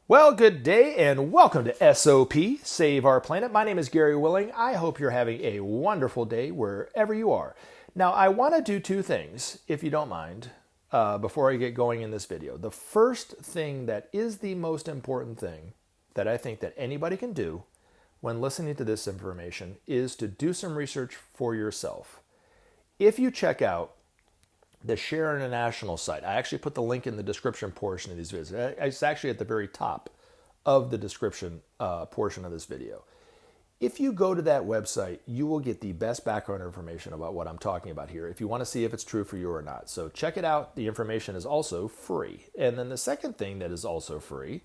Well, good day and welcome to SOP, Save Our Planet. My name is Gary Willing. I hope you're having a wonderful day wherever you are. Now, I want to do two things, if you don't mind, before I get going in this video. The first thing that is the most important thing that I think that anybody can do when listening to this information is to do some research for yourself. If you check out the Share International site. I actually put the link in the description portion of these videos. It's actually at the very top of the description portion of this video. If you go to that website, you will get the best background information about what I'm talking about here if you want to see if it's true for you or not. So check it out. The information is also free. And then the second thing that is also free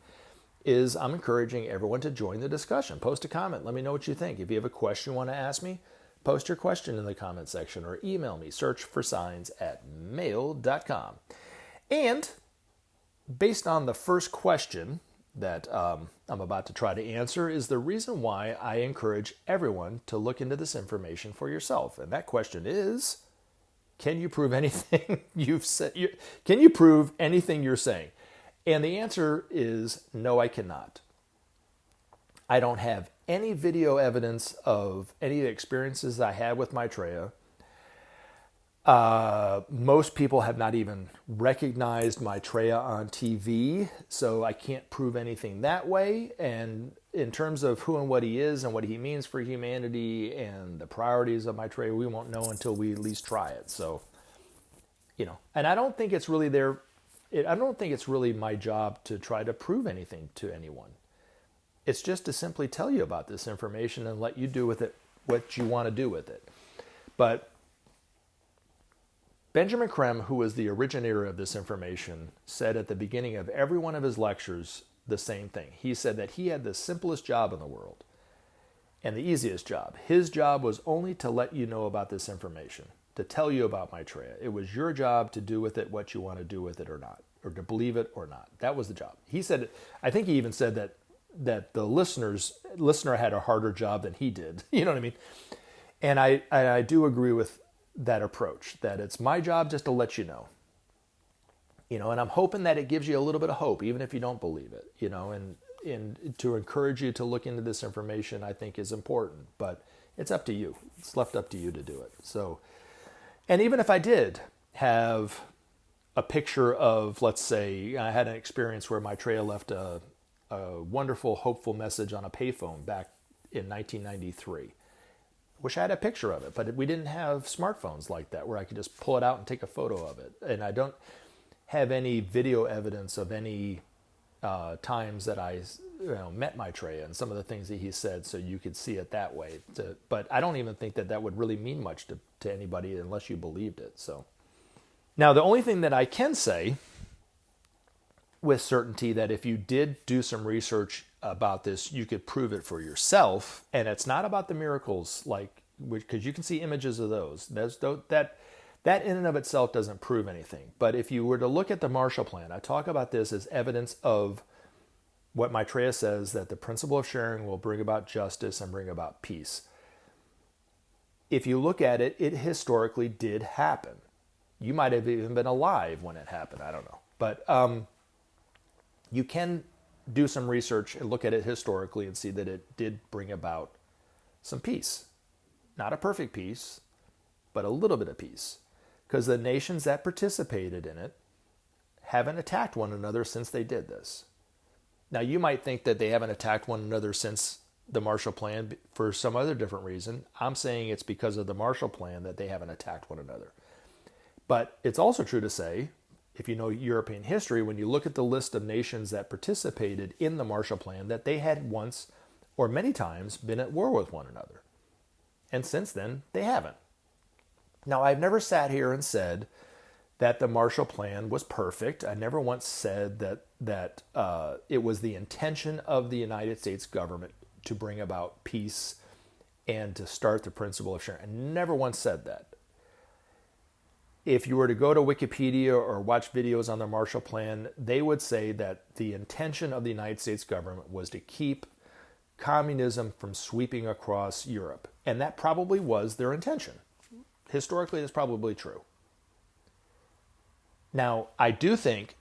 is I'm encouraging everyone to join the discussion. Post a comment. Let me know what you think. If you have a question you want to ask me, post your question in the comment section or email me, searchforsigns@mail.com. And based on the first question that I'm about to try to answer is the reason why I encourage everyone to look into this information for yourself. And that question is, can you prove anything you've said? Can you prove anything you're saying? And the answer is no, I cannot. I don't have any video evidence of any of the experiences I had with Maitreya. Most people have not even recognized Maitreya on TV, so I can't prove anything that way. And in terms of who and what he is and what he means for humanity and the priorities of Maitreya, we won't know until we at least try it. So, and I don't think it's really I don't think it's really my job to try to prove anything to anyone. It's just to simply tell you about this information and let you do with it what you want to do with it. But Benjamin Crème, who was the originator of this information, said at the beginning of every one of his lectures the same thing. He said that he had the simplest job in the world and the easiest job. His job was only to let you know about this information, to tell you about Maitreya. It was your job to do with it what you want to do with it or not, or to believe it or not. That was the job. He said, I think he even said that the listener had a harder job than he did. You know what I mean? And I do agree with that approach, that it's my job just to let you know. And I'm hoping that it gives you a little bit of hope, even if you don't believe it, and to encourage you to look into this information, I think is important, but it's up to you. It's left up to you to do it. So, and even if I did have a picture of, let's say, I had an experience where Maitreya left a wonderful, hopeful message on a payphone back in 1993. Wish I had a picture of it, but we didn't have smartphones like that where I could just pull it out and take a photo of it. And I don't have any video evidence of any times that I met Maitreya and some of the things that he said, so you could see it that way. But I don't even think that would really mean much to anybody unless you believed it. So now the only thing that I can say with certainty that if you did do some research about this, you could prove it for yourself. And it's not about the miracles, because you can see images of those. That in and of itself doesn't prove anything. But if you were to look at the Marshall Plan, I talk about this as evidence of what Maitreya says, that the principle of sharing will bring about justice and bring about peace. If you look at it, it historically did happen. You might have even been alive when it happened. I don't know. But you can do some research and look at it historically and see that it did bring about some peace. Not a perfect peace, but a little bit of peace. Because the nations that participated in it haven't attacked one another since they did this. Now, you might think that they haven't attacked one another since the Marshall Plan for some other different reason. I'm saying it's because of the Marshall Plan that they haven't attacked one another. But it's also true to say, if you know European history, when you look at the list of nations that participated in the Marshall Plan, that they had once or many times been at war with one another. And since then, they haven't. Now, I've never sat here and said that the Marshall Plan was perfect. I never once said that it was the intention of the United States government to bring about peace and to start the principle of sharing. I never once said that. If you were to go to Wikipedia or watch videos on the Marshall Plan, they would say that the intention of the United States government was to keep communism from sweeping across Europe. And that probably was their intention. Historically, that's probably true. Now, I do think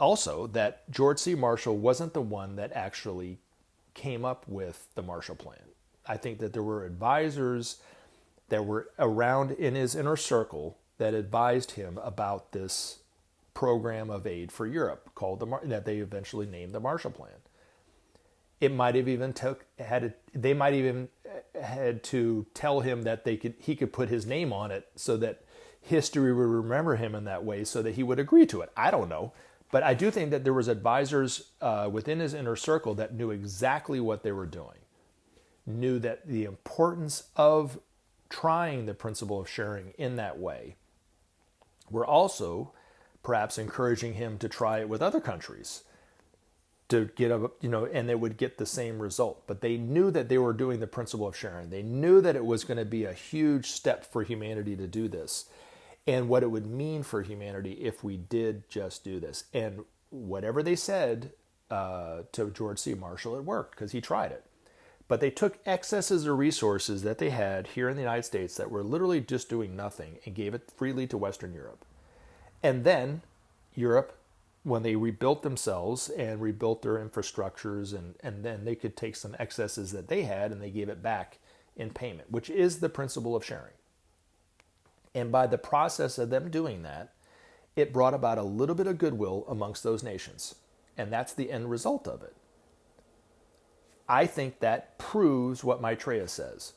also that George C. Marshall wasn't the one that actually came up with the Marshall Plan. I think that there were advisors that were around in his inner circle that advised him about this program of aid for Europe called that they eventually named the Marshall Plan. It might have even they might even had to tell him that he could put his name on it so that history would remember him in that way so that he would agree to it. I don't know. But I do think that there was advisors within his inner circle that knew exactly what they were doing, knew that the importance of trying the principle of sharing in that way, were also perhaps encouraging him to try it with other countries to get and they would get the same result. But they knew that they were doing the principle of sharing. They knew that it was going to be a huge step for humanity to do this, and what it would mean for humanity if we did just do this. And whatever they said to George C. Marshall, it worked because he tried it. But they took excesses of resources that they had here in the United States that were literally just doing nothing and gave it freely to Western Europe. And then Europe, when they rebuilt themselves and rebuilt their infrastructures, and then they could take some excesses that they had and they gave it back in payment, which is the principle of sharing. And by the process of them doing that, it brought about a little bit of goodwill amongst those nations. And that's the end result of it. I think that proves what Maitreya says.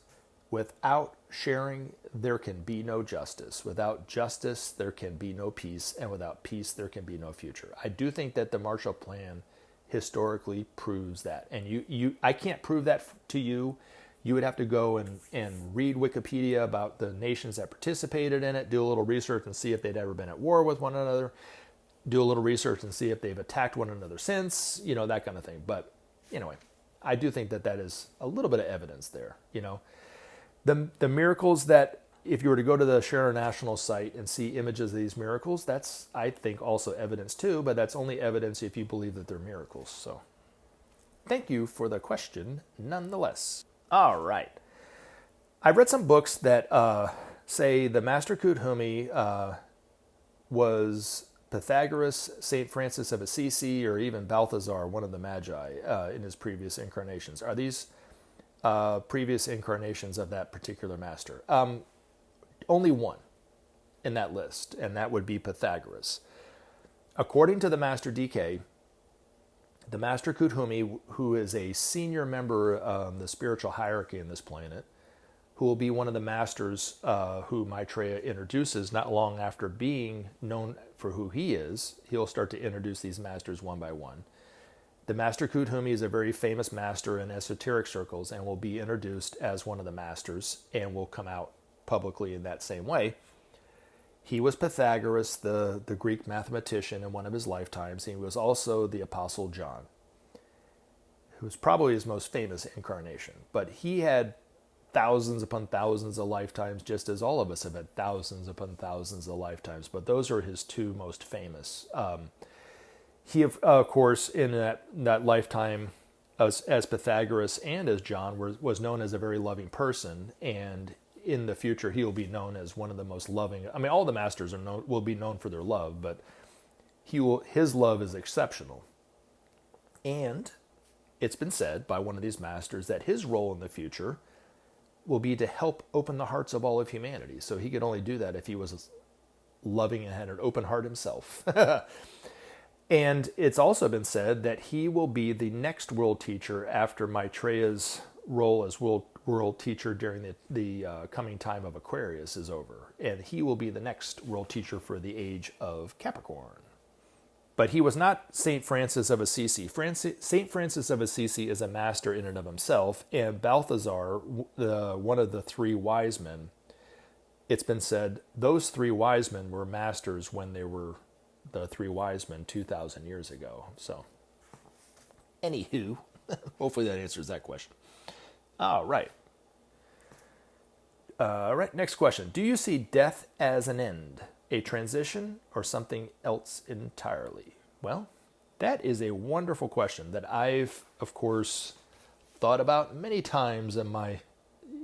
Without sharing, there can be no justice. Without justice, there can be no peace. And without peace, there can be no future. I do think that the Marshall Plan historically proves that. And I can't prove that to you. You would have to go and read Wikipedia about the nations that participated in it, do a little research and see if they'd ever been at war with one another, do a little research and see if they've attacked one another since, that kind of thing. But anyway, I do think that is a little bit of evidence there. The miracles that, if you were to go to the Sharer National site and see images of these miracles, that's, I think, also evidence too, but that's only evidence if you believe that they're miracles. So thank you for the question nonetheless. All right. I've read some books that say the Master Koot Humi was Pythagoras, St. Francis of Assisi, or even Balthazar, one of the Magi, in his previous incarnations. Are these previous incarnations of that particular master? Only one in that list, and that would be Pythagoras. According to the Master DK, the Master Koot Humi, who is a senior member of the spiritual hierarchy in this planet, who will be one of the masters who Maitreya introduces not long after being known for who he is, he'll start to introduce these masters one by one. The Master Koot Humi is a very famous master in esoteric circles and will be introduced as one of the masters and will come out publicly in that same way. He was Pythagoras, the Greek mathematician, in one of his lifetimes. He was also the Apostle John, who was probably his most famous incarnation. But he had thousands upon thousands of lifetimes, just as all of us have had thousands upon thousands of lifetimes. But those are his two most famous. He, of course, in that lifetime, as Pythagoras and as John, was known as a very loving person, and in the future, he will be known as one of the most loving. I mean, all the masters will be known for their love, but his love is exceptional. And it's been said by one of these masters that his role in the future will be to help open the hearts of all of humanity. So he could only do that if he was loving and had an open heart himself. And it's also been said that he will be the next world teacher after Maitreya's role as world teacher during the coming time of Aquarius is over. And he will be the next world teacher for the age of Capricorn. But he was not St. Francis of Assisi. St. Francis of Assisi is a master in and of himself, and Balthazar, one of the three wise men, it's been said those three wise men were masters when they were the three wise men 2,000 years ago. So, anywho, hopefully that answers that question. All right. Next question. Do you see death as an end, a transition, or something else entirely? Well, that is a wonderful question that I've, of course, thought about many times in my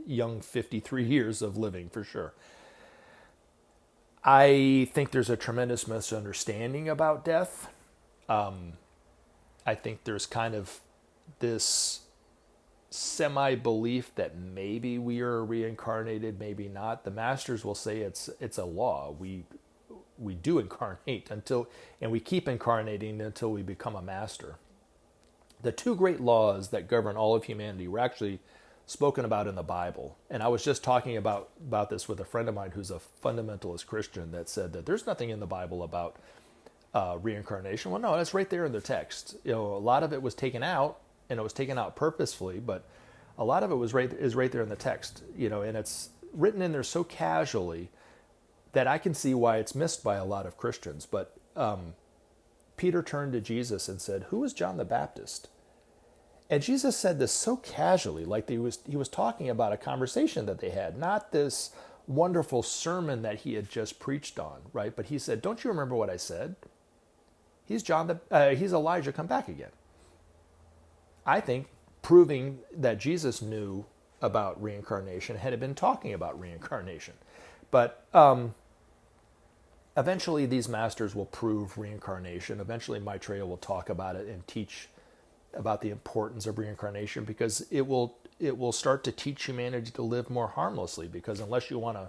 young 53 years of living, for sure. I think there's a tremendous misunderstanding about death. I think there's kind of this semi-belief that maybe we are reincarnated, maybe not. The masters will say it's a law. We do incarnate and we keep incarnating until we become a master. The two great laws that govern all of humanity were actually spoken about in the Bible. And I was just talking about this with a friend of mine who's a fundamentalist Christian that said that there's nothing in the Bible about reincarnation. Well, no, that's right there in the text. A lot of it was taken out, and it was taken out purposefully, but a lot of it is right there in the text. And it's written in there so casually that I can see why it's missed by a lot of Christians. But Peter turned to Jesus and said, "Who is John the Baptist?" And Jesus said this so casually, like he was talking about a conversation that they had, not this wonderful sermon that he had just preached on, right? But he said, "Don't you remember what I said? He's he's Elijah come back again." I think proving that Jesus knew about reincarnation, had been talking about reincarnation. But eventually these masters will prove reincarnation. Eventually Maitreya will talk about it and teach about the importance of reincarnation, because it will start to teach humanity to live more harmlessly, because unless you want to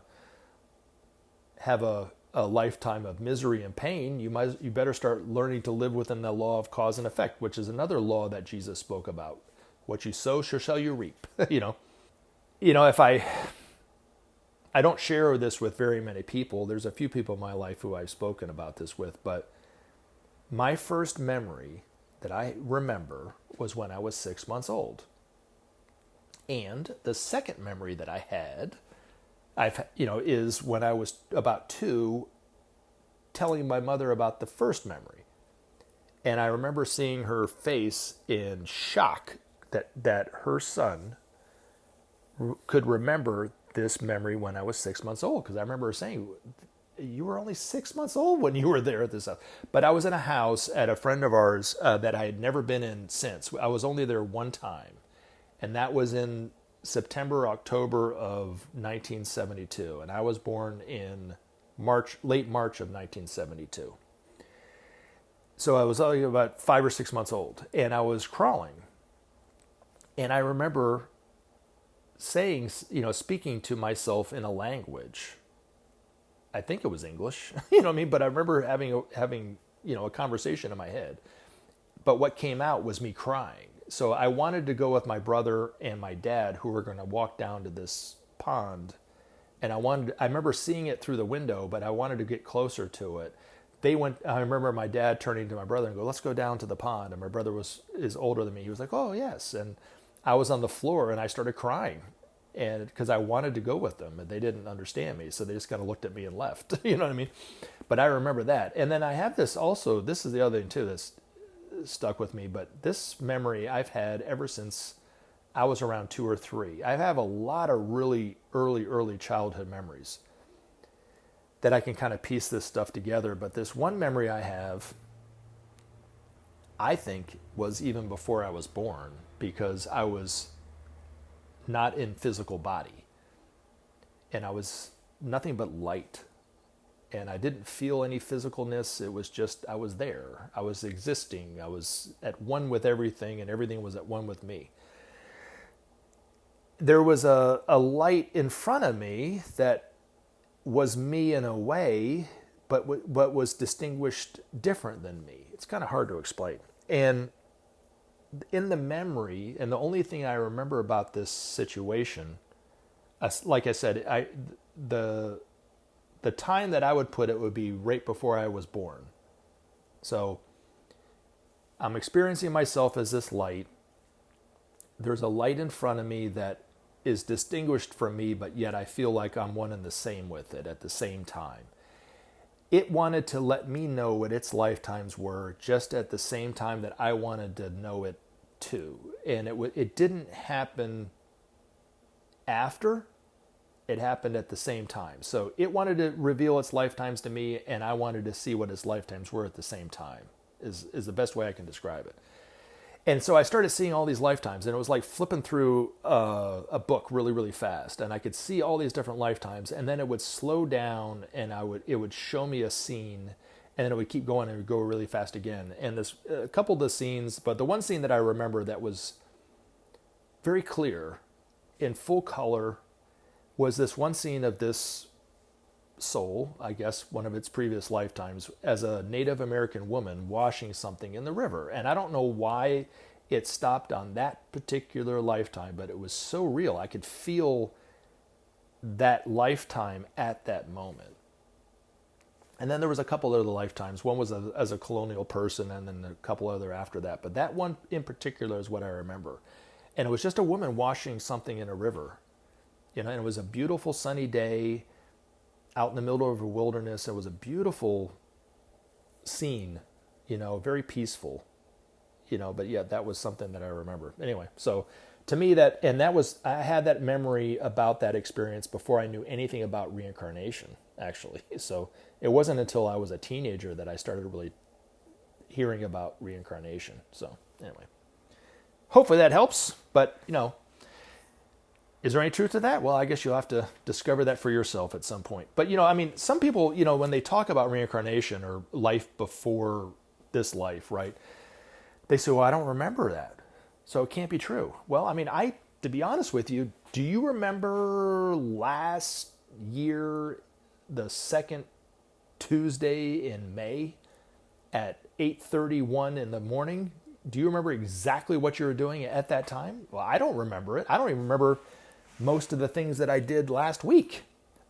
have a lifetime of misery and pain, you better start learning to live within the law of cause and effect, which is another law that Jesus spoke about. What you sow shall you reap. If I don't share this with very many people. There's a few people in my life who I've spoken about this with, but my first memory that I remember was when I was 6 months old. And the second memory that I had, is when I was about 2, telling my mother about the first memory. And I remember seeing her face in shock that her son could remember this memory when I was 6 months old. Because I remember her saying, "You were only 6 months old when you were there at this house." But I was in a house at a friend of ours that I had never been in since. I was only there one time. And that was in September, October of 1972. And I was born in late March of 1972. So I was only about 5 or 6 months old. And I was crawling. And I remember saying, speaking to myself in a language. I think it was English, but I remember having a conversation in my head. But what came out was me crying. So I wanted to go with my brother and my dad, who were going to walk down to this pond. And I remember seeing it through the window, but I wanted to get closer to it. I remember my dad turning to my brother and go, "Let's go down to the pond." And my brother is older than me. He was like, "Oh, yes." And I was on the floor and I started crying. And because I wanted to go with them, and they didn't understand me, so they just kind of looked at me and left. You know what I mean? But I remember that. And then I have this also. This is the other thing too that's stuck with me. But this memory I've had ever since I was around 2 or 3. I have a lot of really early childhood memories that I can kind of piece this stuff together. But this one memory I have, I think, was even before I was born, because I was not in physical body. And I was nothing but light. And I didn't feel any physicalness. It was just, I was there. I was existing. I was at one with everything, and everything was at one with me. There was a light in front of me that was me in a way, but was distinguished different than me. It's kind of hard to explain. And in the memory, and the only thing I remember about this situation, like I said, the time that I would put it would be right before I was born. So I'm experiencing myself as this light. There's a light in front of me that is distinguished from me, but yet I feel like I'm one and the same with it at the same time. It wanted to let me know what its lifetimes were, just at the same time that I wanted to know it too. And it didn't happen after. It happened at the same time. So it wanted to reveal its lifetimes to me, and I wanted to see what its lifetimes were at the same time, is the best way I can describe it. And so I started seeing all these lifetimes, and it was like flipping through a book really, really fast. And I could see all these different lifetimes, and then it would slow down, and it would show me a scene, and then it would keep going and it would go really fast again. And this a couple of the scenes, but the one scene that I remember that was very clear in full color was this one scene of this soul, I guess one of its previous lifetimes, as a Native American woman washing something in the river. And I don't know why it stopped on that particular lifetime, but it was so real. I could feel that lifetime at that moment. And then there was a couple other lifetimes. One was as a colonial person, and then a couple other after that. But that one in particular is what I remember. And it was just a woman washing something in a river. And it was a beautiful sunny day out in the middle of a wilderness. It was a beautiful scene, very peaceful, but yeah, that was something that I remember. Anyway, so to me I had that memory about that experience before I knew anything about reincarnation, actually. So it wasn't until I was a teenager that I started really hearing about reincarnation. So anyway, hopefully that helps, but is there any truth to that? Well, I guess you'll have to discover that for yourself at some point. But, some people, when they talk about reincarnation or life before this life, right, they say, well, I don't remember that, so it can't be true. Well, to be honest with you, do you remember last year, the second Tuesday in May at 8:31 in the morning? Do you remember exactly what you were doing at that time? Well, I don't remember it. I don't even remember most of the things that I did last week.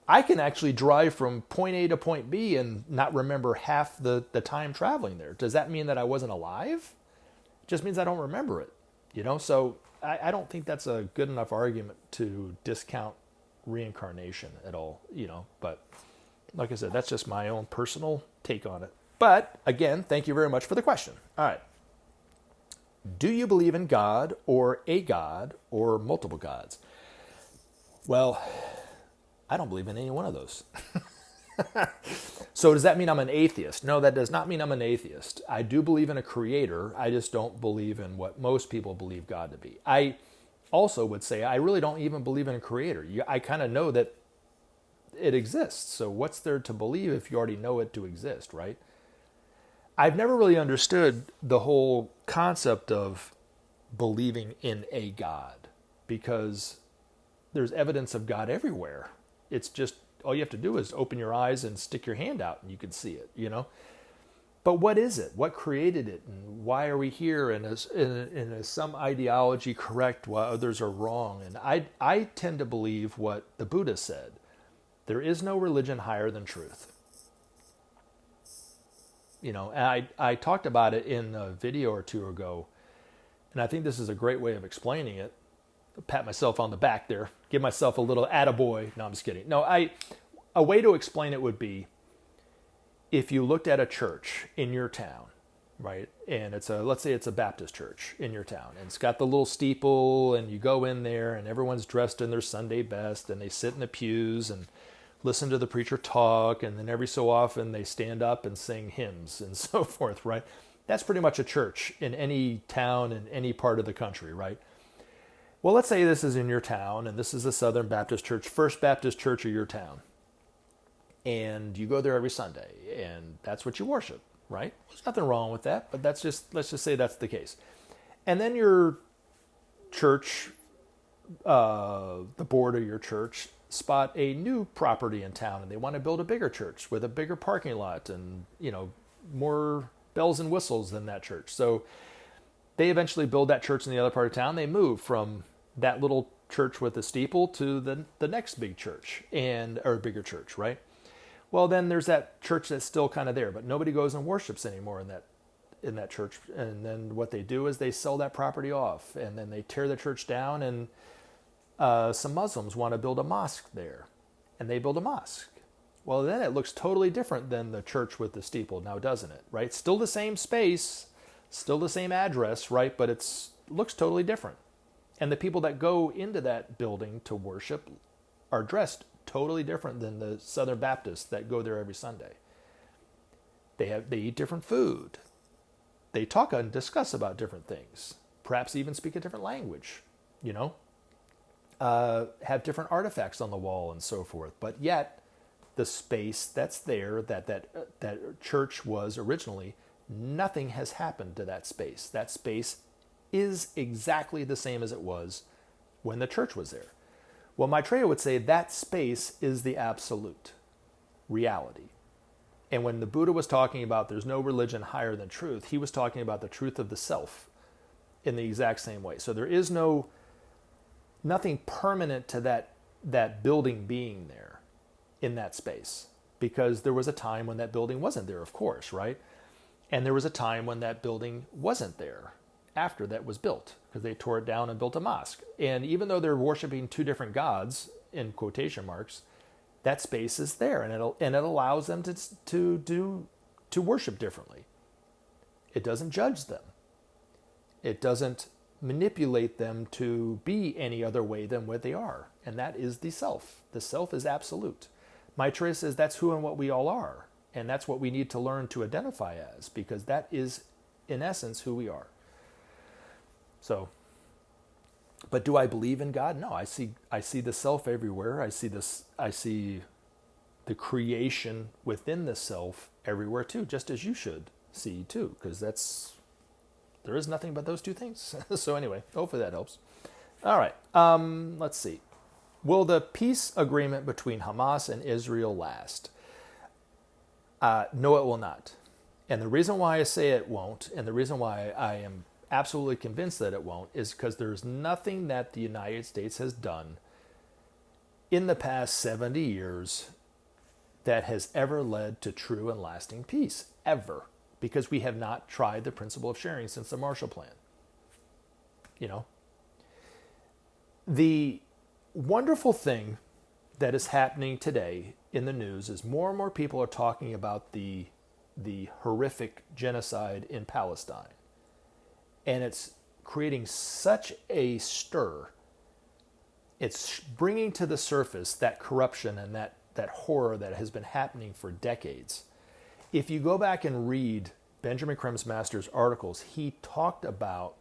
I can actually drive from point A to point B and not remember half the time traveling there. Does that mean that I wasn't alive? It just means I don't remember it, So I don't think that's a good enough argument to discount reincarnation at all, But like I said, that's just my own personal take on it. But again, thank you very much for the question. All right. Do you believe in God or a God or multiple gods? Well, I don't believe in any one of those. So does that mean I'm an atheist? No, that does not mean I'm an atheist. I do believe in a creator. I just don't believe in what most people believe God to be. I also would say I really don't even believe in a creator. I kind of know that it exists. So what's there to believe if you already know it to exist, right? I've never really understood the whole concept of believing in a God, because there's evidence of God everywhere. It's just, all you have to do is open your eyes and stick your hand out and you can see it, But what is it? What created it? And why are we here? And is some ideology correct while others are wrong? And I tend to believe what the Buddha said. There is no religion higher than truth. And I talked about it in a video or two ago, and I think this is a great way of explaining it. Pat myself on the back there, give myself a little attaboy. No, I'm just kidding. No, a way to explain it would be if you looked at a church in your town, right? And let's say it's a Baptist church in your town, and it's got the little steeple, and you go in there and everyone's dressed in their Sunday best, and they sit in the pews and listen to the preacher talk, and then every so often they stand up and sing hymns and so forth, right? That's pretty much a church in any town in any part of the country, right? Well, let's say this is in your town, and this is the Southern Baptist Church, First Baptist Church of your town. And you go there every Sunday, and that's what you worship, right? There's nothing wrong with that, but let's just say that's the case. And then your church, the board of your church, spot a new property in town, and they want to build a bigger church with a bigger parking lot and, more bells and whistles than that church. So they eventually build that church in the other part of town. They move from that little church with the steeple to the next big church or bigger church, right? Well, then there's that church that's still kind of there, but nobody goes and worships anymore in that church. And then what they do is they sell that property off, and then they tear the church down, and some Muslims want to build a mosque there, and they build a mosque. Well, then it looks totally different than the church with the steeple now, doesn't it? Right? Still the same space, still the same address, right? But it looks totally different. And the people that go into that building to worship are dressed totally different than the Southern Baptists that go there every Sunday. They eat different food. They talk and discuss about different things. Perhaps even speak a different language, have different artifacts on the wall and so forth. But yet, the space that's there, that church was originally, nothing has happened to that space. That space is exactly the same as it was when the church was there. Well, Maitreya would say that space is the absolute reality. And when the Buddha was talking about there's no religion higher than truth, he was talking about the truth of the self in the exact same way. So there is nothing permanent to that building being there in that space, because there was a time when that building wasn't there, of course, right? And there was a time when that building wasn't there after that was built, because they tore it down and built a mosque. And even though they're worshiping two different gods, in quotation marks, that space is there, and it allows them to worship differently. It doesn't judge them. It doesn't manipulate them to be any other way than what they are, and that is the self. The self is absolute. Maitreya says that's who and what we all are, and that's what we need to learn to identify as, because that is, in essence, who we are. So, but do I believe in God? No, I see the self everywhere. I see the creation within the self everywhere too, just as you should see too, because there is nothing but those two things. So anyway, hopefully that helps. All right, let's see. Will the peace agreement between Hamas and Israel last? No, it will not. And the reason why I say it won't, and the reason why I am absolutely convinced that it won't, is because there's nothing that the United States has done in the past 70 years that has ever led to true and lasting peace, ever. Because we have not tried the principle of sharing since the Marshall Plan. You know? The wonderful thing that is happening today in the news is more and more people are talking about the horrific genocide in Palestine. And it's creating such a stir. It's bringing to the surface that corruption and that horror that has been happening for decades. If you go back and read Benjamin Creme's Master's articles, he talked about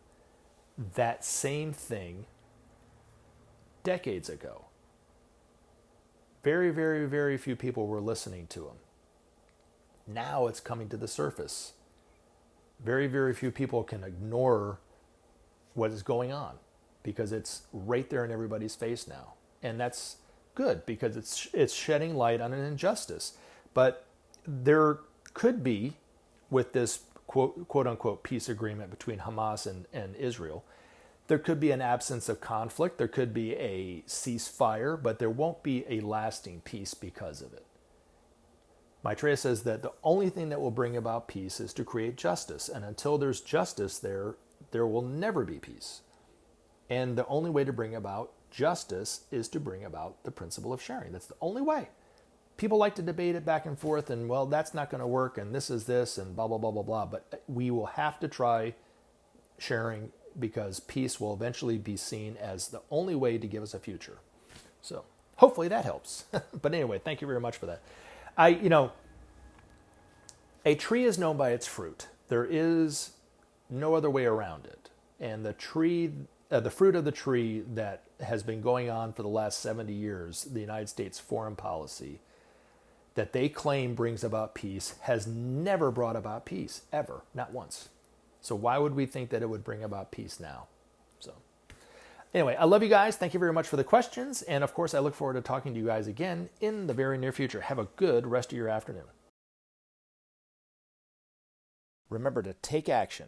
that same thing decades ago. Very, very, very few people were listening to him. Now it's coming to the surface. Very, very few people can ignore what is going on because it's right there in everybody's face now. And that's good because it's shedding light on an injustice. But there could be, with this quote unquote peace agreement between Hamas and Israel, there could be an absence of conflict, there could be a ceasefire, but there won't be a lasting peace because of it. Maitreya says that the only thing that will bring about peace is to create justice, and until there's justice there will never be peace. And the only way to bring about justice is to bring about the principle of sharing. That's the only way. People like to debate it back and forth and, well, that's not going to work and this is this and blah, blah, blah, blah, blah. But we will have to try sharing because peace will eventually be seen as the only way to give us a future. So hopefully that helps. But anyway, thank you very much for that. A tree is known by its fruit. There is no other way around it. And the fruit of the tree that has been going on for the last 70 years, the United States foreign policy, that they claim brings about peace, has never brought about peace, ever, not once. So why would we think that it would bring about peace now? So anyway, I love you guys. Thank you very much for the questions. And of course, I look forward to talking to you guys again in the very near future. Have a good rest of your afternoon. Remember to take action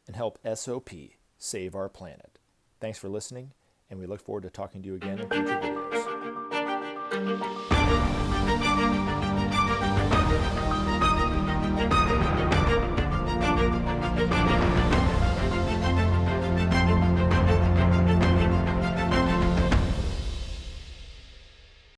and help SOP save our planet. Thanks for listening, and we look forward to talking to you again in future videos.